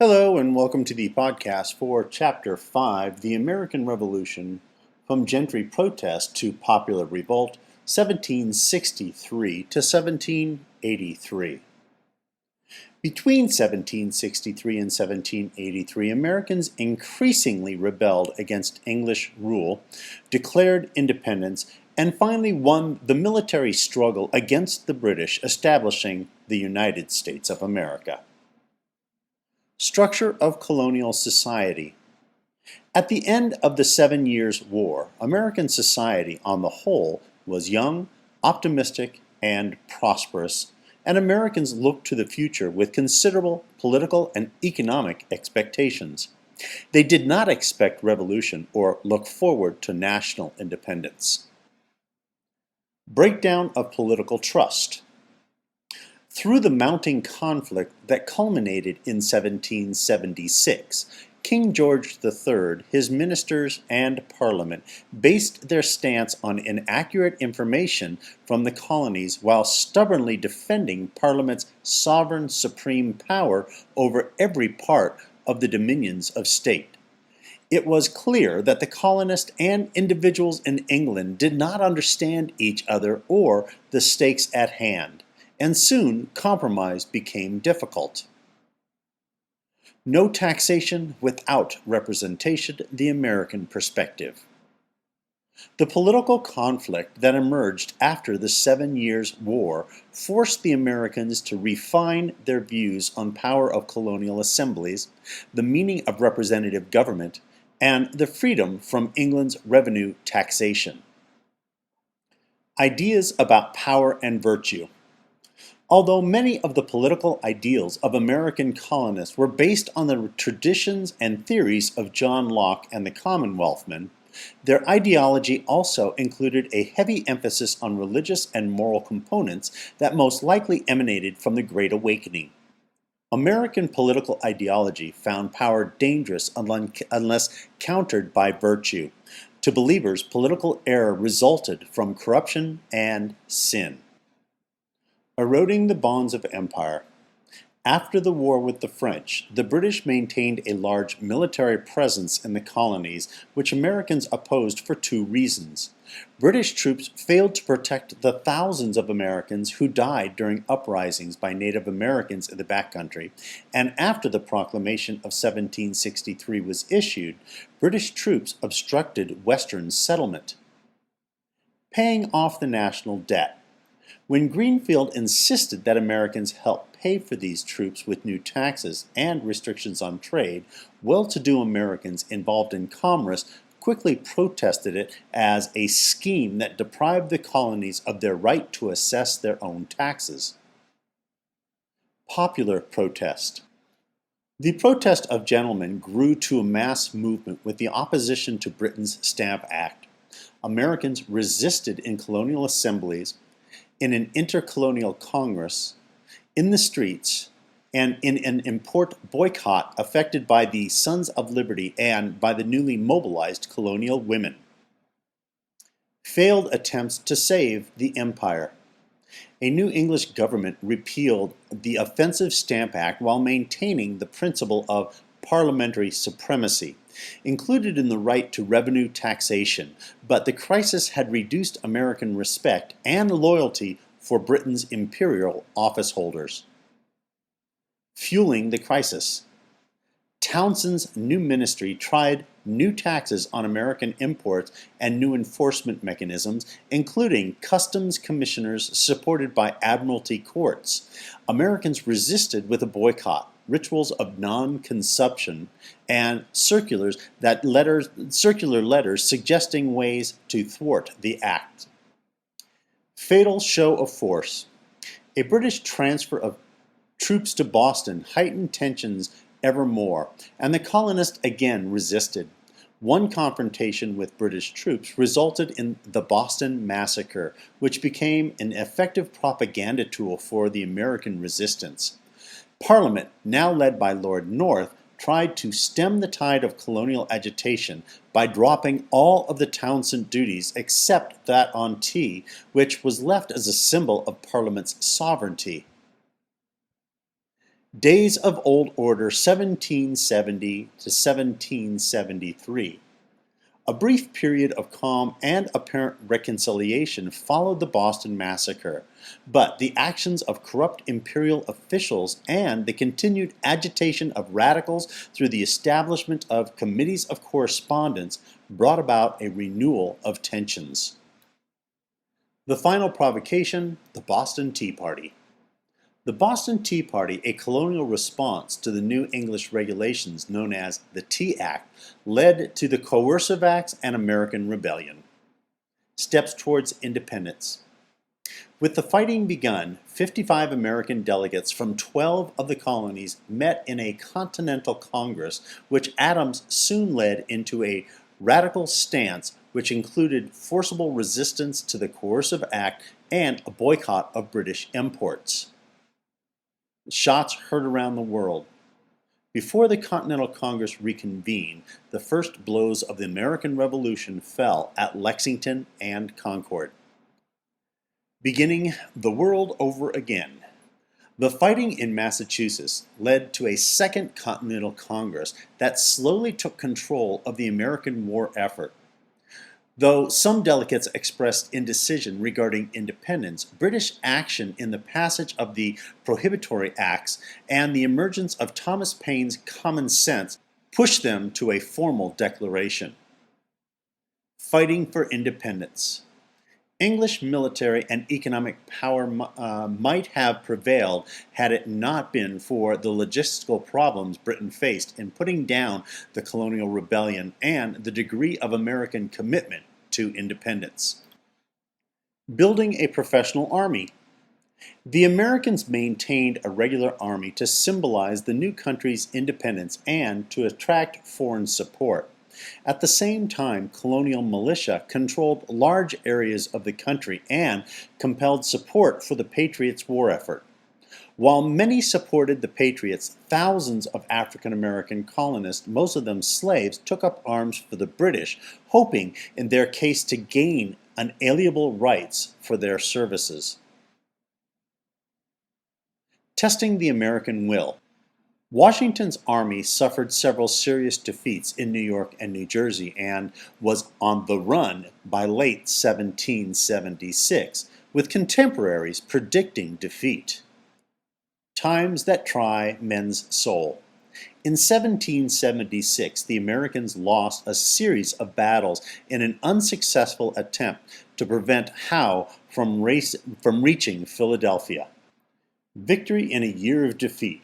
Hello and welcome to the podcast for Chapter 5, The American Revolution, from Gentry Protest to Popular Revolt, 1763 to 1783. Between 1763 and 1783, Americans increasingly rebelled against English rule, declared independence, and finally won the military struggle against the British, establishing the United States of America. Structure of colonial society. At the end of the 7 Years' War, American society on the whole was young, optimistic, and prosperous, and Americans looked to the future with considerable political and economic expectations. They did not expect revolution or look forward to national independence. Breakdown of political trust. Through the mounting conflict that culminated in 1776, King George III, his ministers, and Parliament based their stance on inaccurate information from the colonies while stubbornly defending Parliament's sovereign supreme power over every part of the dominions of state. It was clear that the colonists and individuals in England did not understand each other or the stakes at hand, and soon compromise became difficult. No taxation without representation, the American perspective. The political conflict that emerged after the 7 Years' War forced the Americans to refine their views on power of colonial assemblies, the meaning of representative government, and the freedom from England's revenue taxation. Ideas about power and virtue. Although many of the political ideals of American colonists were based on the traditions and theories of John Locke and the Commonwealthmen, their ideology also included a heavy emphasis on religious and moral components that most likely emanated from the Great Awakening. American political ideology found power dangerous unless countered by virtue. To believers, political error resulted from corruption and sin. Eroding the bonds of empire. After the war with the French, the British maintained a large military presence in the colonies, which Americans opposed for two reasons. British troops failed to protect the thousands of Americans who died during uprisings by Native Americans in the backcountry, and after the proclamation of 1763 was issued, British troops obstructed Western settlement. Paying off the national debt. When Greenfield insisted that Americans help pay for these troops with new taxes and restrictions on trade, well-to-do Americans involved in commerce quickly protested it as a scheme that deprived the colonies of their right to assess their own taxes. Popular protest. The protest of gentlemen grew to a mass movement with the opposition to Britain's Stamp Act. Americans resisted in colonial assemblies, in an intercolonial congress, in the streets, and in an import boycott affected by the Sons of Liberty and by the newly mobilized colonial women. Failed attempts to save the empire. A new English government repealed the offensive Stamp Act while maintaining the principle of parliamentary supremacy, included in the right to revenue taxation, but the crisis had reduced American respect and loyalty for Britain's imperial office holders. Fueling the crisis. Townsend's new ministry tried new taxes on American imports and new enforcement mechanisms, including customs commissioners supported by admiralty courts. Americans resisted with a boycott, rituals of non-consumption, and circular letters suggesting ways to thwart the act. Fatal show of force. A British transfer of troops to Boston heightened tensions ever more, and the colonists again resisted. One confrontation with British troops resulted in the Boston Massacre, which became an effective propaganda tool for the American resistance. Parliament, now led by Lord North, tried to stem the tide of colonial agitation by dropping all of the Townshend duties except that on tea, which was left as a symbol of Parliament's sovereignty. Days of Old Order 1770 to 1773. A brief period of calm and apparent reconciliation followed the Boston Massacre, but the actions of corrupt imperial officials and the continued agitation of radicals through the establishment of committees of correspondence brought about a renewal of tensions. The final provocation, the Boston Tea Party. The Boston Tea Party, a colonial response to the new English regulations known as the Tea Act, led to the Coercive Acts and American Rebellion. Steps towards independence. With the fighting begun, 55 American delegates from 12 of the colonies met in a Continental Congress, which Adams soon led into a radical stance which included forcible resistance to the Coercive Act and a boycott of British imports. Shots heard around the world. Before the Continental Congress reconvened, the first blows of the American Revolution fell at Lexington and Concord. Beginning the world over again. The fighting in Massachusetts led to a second Continental Congress that slowly took control of the American war effort. Though some delegates expressed indecision regarding independence, British action in the passage of the Prohibitory Acts and the emergence of Thomas Paine's common sense pushed them to a formal declaration. Fighting for independence. English military and economic power might have prevailed had it not been for the logistical problems Britain faced in putting down the colonial rebellion and the degree of American commitment to independence. Building a professional army. The Americans maintained a regular army to symbolize the new country's independence and to attract foreign support. At the same time, colonial militia controlled large areas of the country and compelled support for the Patriots' war effort. While many supported the Patriots, thousands of African American colonists, most of them slaves, took up arms for the British, hoping in their case to gain unalienable rights for their services. Testing the American will. Washington's army suffered several serious defeats in New York and New Jersey and was on the run by late 1776, with contemporaries predicting defeat. Times that try men's soul. In 1776, the Americans lost a series of battles in an unsuccessful attempt to prevent Howe from reaching Philadelphia. Victory in a year of defeat.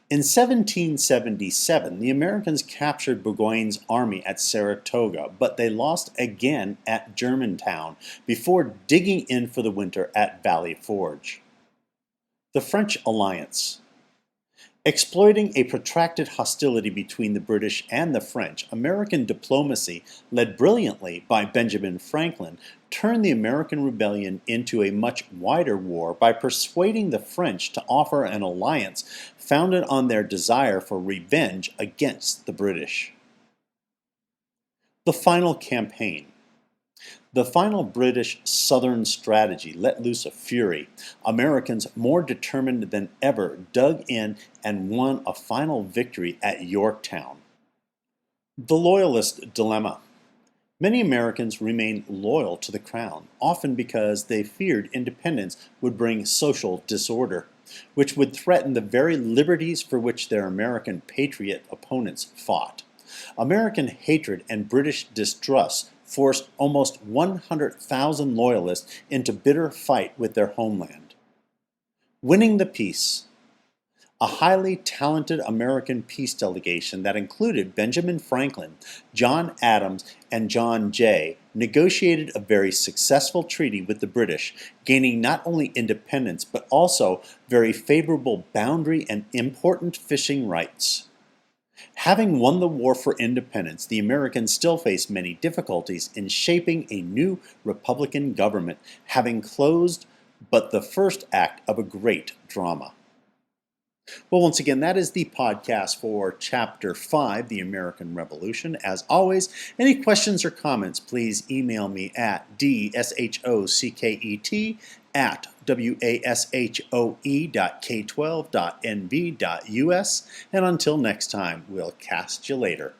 In 1777, the Americans captured Burgoyne's army at Saratoga, but they lost again at Germantown before digging in for the winter at Valley Forge. The French alliance. Exploiting a protracted hostility between the British and the French, American diplomacy, led brilliantly by Benjamin Franklin, turned the American Rebellion into a much wider war by persuading the French to offer an alliance founded on their desire for revenge against the British. The final campaign. The final British Southern strategy let loose a fury. Americans, more determined than ever, dug in and won a final victory at Yorktown. The Loyalist Dilemma. Many Americans remained loyal to the Crown, often because they feared independence would bring social disorder, which would threaten the very liberties for which their American patriot opponents fought. American hatred and British distrust forced almost 100,000 Loyalists into bitter fight with their homeland. Winning the peace. A highly talented American peace delegation that included Benjamin Franklin, John Adams, and John Jay negotiated a very successful treaty with the British, gaining not only independence but also very favorable boundary and important fishing rights. Having won the war for independence, the Americans still face many difficulties in shaping a new Republican government, having closed but the first act of a great drama. Well, once again, that is the podcast for Chapter 5, The American Revolution. As always, any questions or comments, please email me at dshocket at washoe.k12.nv.us, and until next time, we'll cast you later.